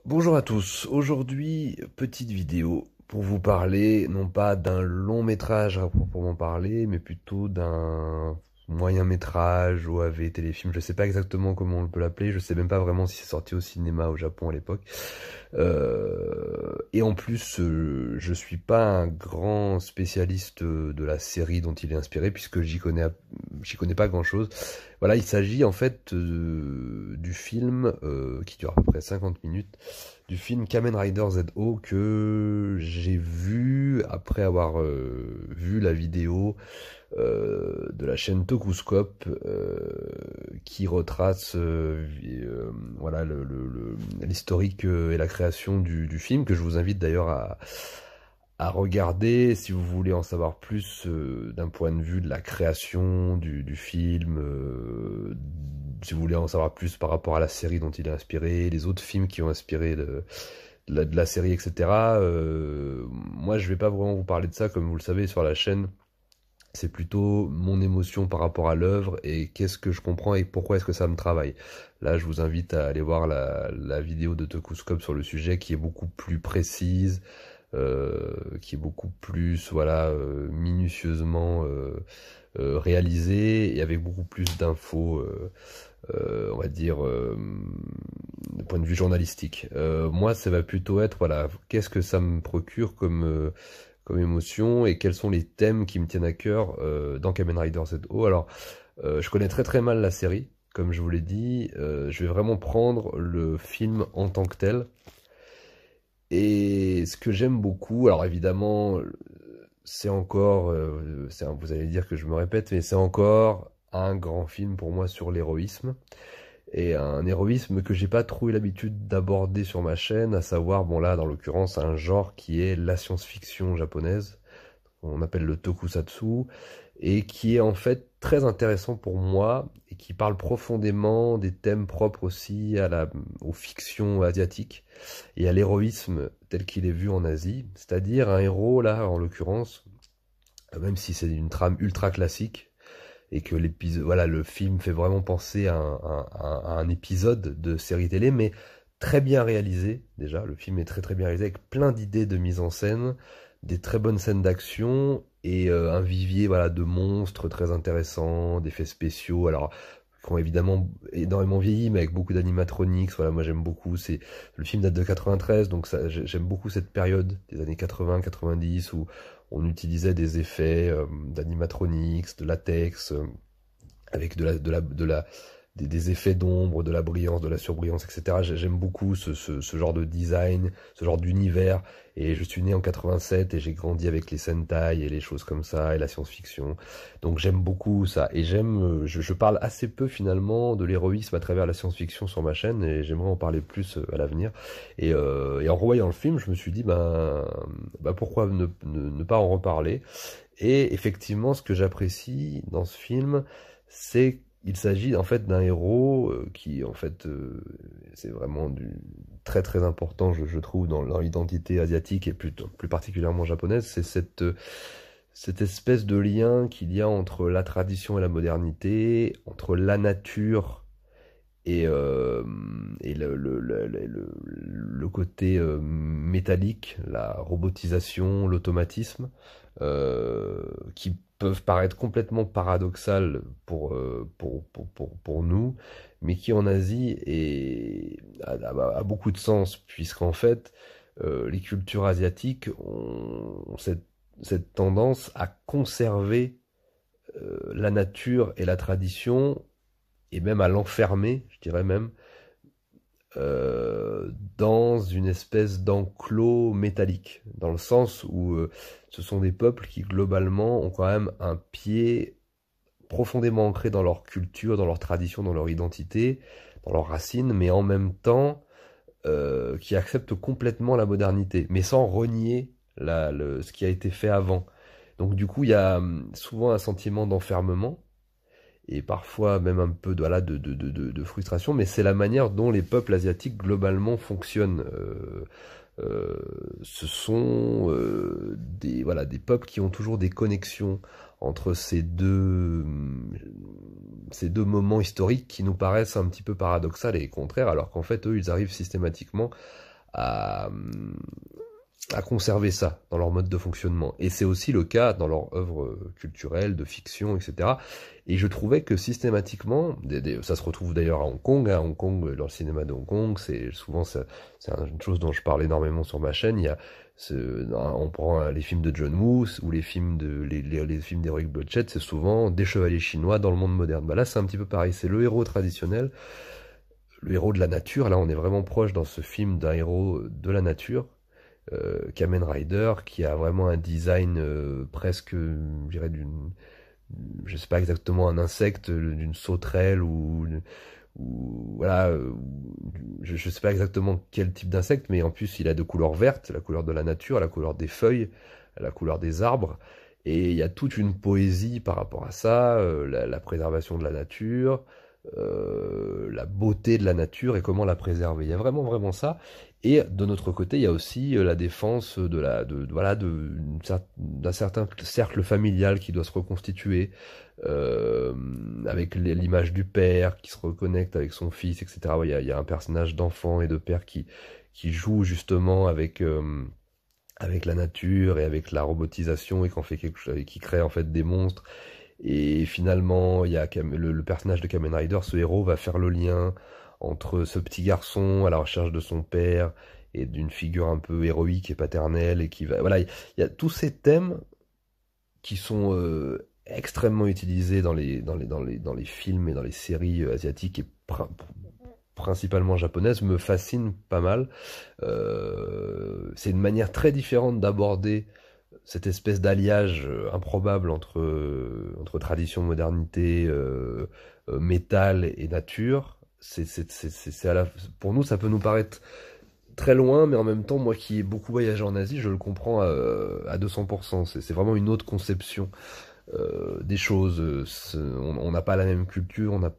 Bonjour à tous, aujourd'hui petite vidéo pour vous parler non pas d'un long métrage à proprement parler, mais plutôt d'un moyen métrage, OAV, téléfilm, je sais pas exactement comment on peut l'appeler, je sais même pas vraiment si c'est sorti au cinéma au Japon à l'époque. Et en plus, je suis pas un grand spécialiste de la série dont il est inspiré, puisque j'y connais pas grand-chose. Voilà, il s'agit en fait du film qui dure à peu près 50 minutes, du film Kamen Rider ZO que j'ai vu après avoir vu la vidéo de la chaîne Tokuscope qui retrace voilà l'historique et la création du film, que je vous invite d'ailleurs à regarder si vous voulez en savoir plus d'un point de vue de la création du film, si vous voulez en savoir plus par rapport à la série dont il est inspiré, les autres films qui ont inspiré de la série, etc. Moi, je vais pas vraiment vous parler de ça, comme vous le savez sur la chaîne. C'est plutôt mon émotion par rapport à l'œuvre et qu'est-ce que je comprends et pourquoi est-ce que ça me travaille. Là, je vous invite à aller voir la vidéo de Tokuscope sur le sujet qui est beaucoup plus précise, qui est beaucoup plus voilà minutieusement réalisée et avec beaucoup plus d'infos, on va dire, de point de vue journalistique. Moi, ça va plutôt être, voilà, qu'est-ce que ça me procure comme émotion et quels sont les thèmes qui me tiennent à cœur dans Kamen Rider ZO. Alors, je connais très très mal la série, comme je vous l'ai dit. Je vais vraiment prendre le film en tant que tel. Et ce que j'aime beaucoup, alors évidemment, c'est encore, vous allez dire que je me répète, mais c'est encore un grand film pour moi sur l'héroïsme. Et un héroïsme que j'ai pas trop eu l'habitude d'aborder sur ma chaîne, à savoir, bon là, dans l'occurrence, un genre qui est la science-fiction japonaise, on appelle le tokusatsu, et qui est en fait très intéressant pour moi, et qui parle profondément des thèmes propres aussi aux fictions asiatiques, et à l'héroïsme tel qu'il est vu en Asie, c'est-à-dire un héros, là, en l'occurrence, même si c'est une trame ultra classique, et que l'épisode, voilà, le film fait vraiment penser à un épisode de série télé, mais très bien réalisé, déjà, le film est très très bien réalisé, avec plein d'idées de mise en scène, des très bonnes scènes d'action, et un vivier voilà, de monstres très intéressants, d'effets spéciaux, alors qui ont évidemment énormément vieilli, mais avec beaucoup d'animatronics, voilà, moi j'aime beaucoup, le film date de 93, donc j'aime beaucoup cette période des années 80-90 où on utilisait des effets d'animatronics, de latex, avec des effets d'ombre, de la brillance, de la surbrillance, etc. J'aime beaucoup ce genre de design, ce genre d'univers. Et je suis né en 87 et j'ai grandi avec les Sentai et les choses comme ça et la science-fiction. Donc j'aime beaucoup ça. Et je parle assez peu finalement de l'héroïsme à travers la science-fiction sur ma chaîne et j'aimerais en parler plus à l'avenir. Et en revoyant le film, je me suis dit, pourquoi ne pas en reparler? Et effectivement, ce que j'apprécie dans ce film, c'est qu'il s'agit en fait d'un héros qui en fait c'est vraiment très très important je trouve dans l'identité asiatique et plus particulièrement japonaise, c'est cette espèce de lien qu'il y a entre la tradition et la modernité, entre la nature et le côté métallique, la robotisation, l'automatisme, qui peuvent paraître complètement paradoxales pour nous, mais qui en Asie a beaucoup de sens, puisqu'en fait, les cultures asiatiques ont cette tendance à conserver la nature et la tradition et même à l'enfermer, je dirais même, dans une espèce d'enclos métallique, dans le sens où ce sont des peuples qui globalement ont quand même un pied profondément ancré dans leur culture, dans leur tradition, dans leur identité, dans leurs racines, mais en même temps qui acceptent complètement la modernité, mais sans renier ce qui a été fait avant. Donc du coup, il y a souvent un sentiment d'enfermement, et parfois même un peu de frustration, mais c'est la manière dont les peuples asiatiques globalement fonctionnent. Ce sont voilà, des peuples qui ont toujours des connexions entre ces deux moments historiques qui nous paraissent un petit peu paradoxales et contraires, alors qu'en fait, eux, ils arrivent systématiquement à, à conserver ça dans leur mode de fonctionnement. Et c'est aussi le cas dans leurs œuvres culturelles, de fiction, etc. Et je trouvais que systématiquement, ça se retrouve d'ailleurs à Hong Kong, hein, Hong Kong, dans le cinéma de Hong Kong, c'est souvent c'est une chose dont je parle énormément sur ma chaîne. Il y a on prend les films de John Woo ou les films les films d'Heroic Bloodshed, c'est souvent des chevaliers chinois dans le monde moderne. Bah là, c'est un petit peu pareil, c'est le héros traditionnel, le héros de la nature. Là, on est vraiment proche dans ce film d'un héros de la nature. Kamen Rider, qui a vraiment un design presque, je dirais, je sais pas exactement, un insecte, d'une sauterelle ou voilà, je sais pas exactement quel type d'insecte, mais en plus il a de couleurs vertes, la couleur de la nature, la couleur des feuilles, la couleur des arbres, et il y a toute une poésie par rapport à ça, la préservation de la nature, la beauté de la nature et comment la préserver. Il y a vraiment vraiment ça. Et de notre côté, il y a aussi la défense voilà, d'un certain cercle familial qui doit se reconstituer, avec l'image du père qui se reconnecte avec son fils, etc. Ouais, il y a un personnage d'enfant et de père qui joue justement avec la nature et avec la robotisation et qui crée en fait des monstres. Et finalement, il y a le personnage de Kamen Rider, ce héros va faire le lien entre ce petit garçon à la recherche de son père et d'une figure un peu héroïque et paternelle et qui va, voilà, il y a tous ces thèmes qui sont extrêmement utilisés dans les films et dans les séries asiatiques et principalement japonaises, me fascinent pas mal. C'est une manière très différente d'aborder cette espèce d'alliage improbable entre tradition, modernité, métal et nature. Pour nous, ça peut nous paraître très loin, mais en même temps, moi qui ai beaucoup voyagé en Asie, je le comprends à 200%. C'est vraiment une autre conception des choses. On n'a pas la même culture, on n'a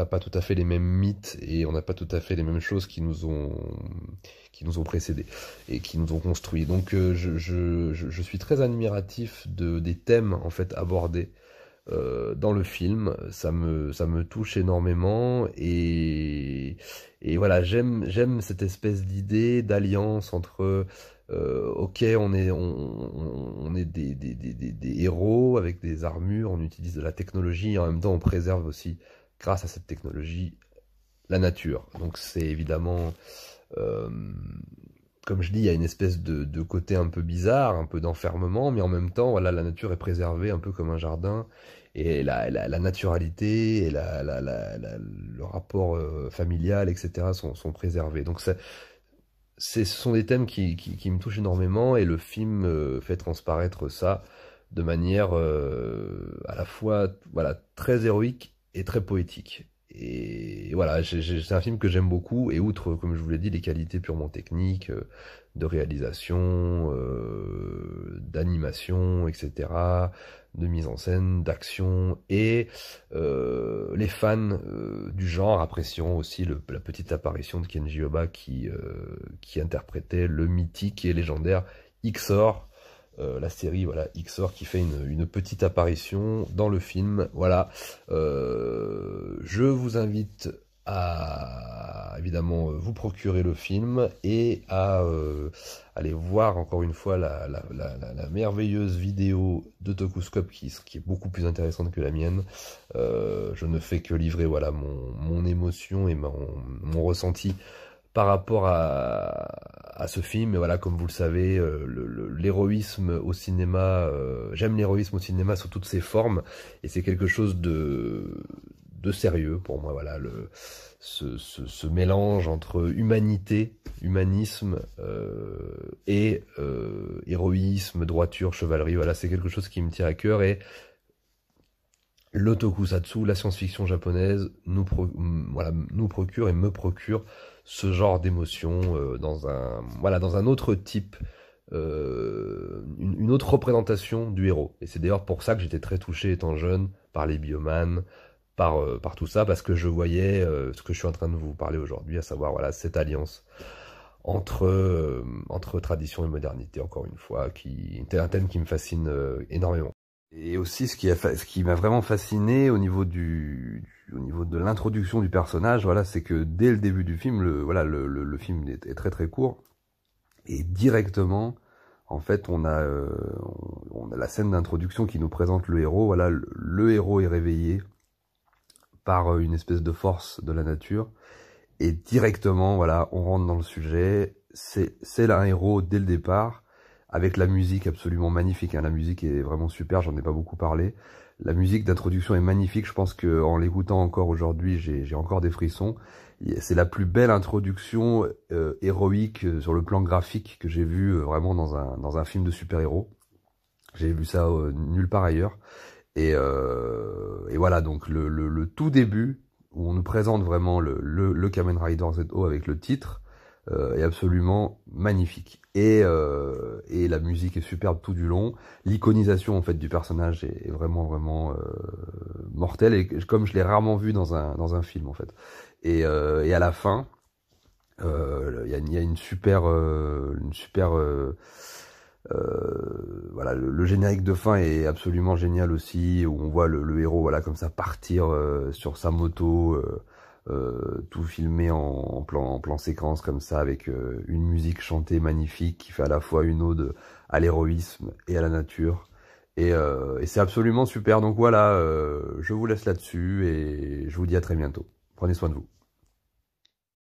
pas tout à fait les mêmes mythes et on n'a pas tout à fait les mêmes choses qui nous ont précédés et qui nous ont construits. Donc je suis très admiratif des thèmes en fait abordés dans le film. Ça me touche énormément et voilà, j'aime cette espèce d'idée d'alliance entre ok, on est des héros avec des armures, on utilise de la technologie et en même temps on préserve aussi, grâce à cette technologie, la nature. Donc c'est évidemment, euh, comme je dis, il y a une espèce de côté un peu bizarre, un peu d'enfermement, mais en même temps, voilà, la nature est préservée un peu comme un jardin, et la naturalité et le rapport familial, etc., sont préservés. Donc ce sont des thèmes qui me touchent énormément, et le film fait transparaître ça de manière à la fois voilà, très héroïque et très poétique. Et voilà, c'est un film que j'aime beaucoup, et outre, comme je vous l'ai dit, les qualités purement techniques, de réalisation, d'animation, etc., de mise en scène, d'action, et les fans du genre apprécieront aussi la petite apparition de Kenji Oba qui interprétait le mythique et légendaire Xor, la série voilà, Xor qui fait une petite apparition dans le film. Voilà, je vous invite à évidemment vous procurer le film et à aller voir encore une fois la merveilleuse vidéo de Tokuscope qui est beaucoup plus intéressante que la mienne. Je ne fais que livrer voilà, mon émotion et mon ressenti par rapport à ce film. Et voilà, comme vous le savez, l'héroïsme au cinéma, j'aime l'héroïsme au cinéma sous toutes ses formes, et c'est quelque chose de sérieux pour moi. Voilà, ce mélange entre humanisme et héroïsme, droiture, chevalerie, voilà, c'est quelque chose qui me tient à cœur, et le tokusatsu, la science-fiction japonaise, voilà, nous procure et me procure ce genre d'émotion dans un autre type, une autre représentation du héros. Et c'est d'ailleurs pour ça que j'étais très touché étant jeune par les Bioman, par tout ça, parce que je voyais ce que je suis en train de vous parler aujourd'hui, à savoir voilà, cette alliance entre tradition et modernité, encore une fois, qui était un thème qui me fascine énormément. Et aussi, ce qui m'a vraiment fasciné au niveau au niveau de l'introduction du personnage, voilà, c'est que dès le début du film, le film est très très court, et directement, en fait, on a la scène d'introduction qui nous présente le héros. Voilà, le héros est réveillé par une espèce de force de la nature, et directement, voilà, on rentre dans le sujet. C'est un héros dès le départ, avec la musique absolument magnifique, hein. La musique est vraiment super, j'en ai pas beaucoup parlé. La musique d'introduction est magnifique, je pense que en l'écoutant encore aujourd'hui, j'ai encore des frissons. C'est la plus belle introduction héroïque sur le plan graphique que j'ai vu vraiment dans un film de super-héros. J'ai vu ça nulle part ailleurs. Et voilà, donc le tout début, où on nous présente vraiment le Kamen Rider ZO avec le titre, est absolument magnifique. Et la musique est superbe tout du long. L'iconisation en fait du personnage est vraiment vraiment mortelle, et comme je l'ai rarement vu dans un film en fait. Et à la fin, il y a une super voilà, le générique de fin est absolument génial aussi, où on voit le héros, voilà, comme ça partir sur sa moto, tout filmé en plan séquence comme ça, avec une musique chantée magnifique qui fait à la fois une ode à l'héroïsme et à la nature. Et c'est absolument super. Donc voilà, je vous laisse là-dessus et je vous dis à très bientôt. Prenez soin de vous.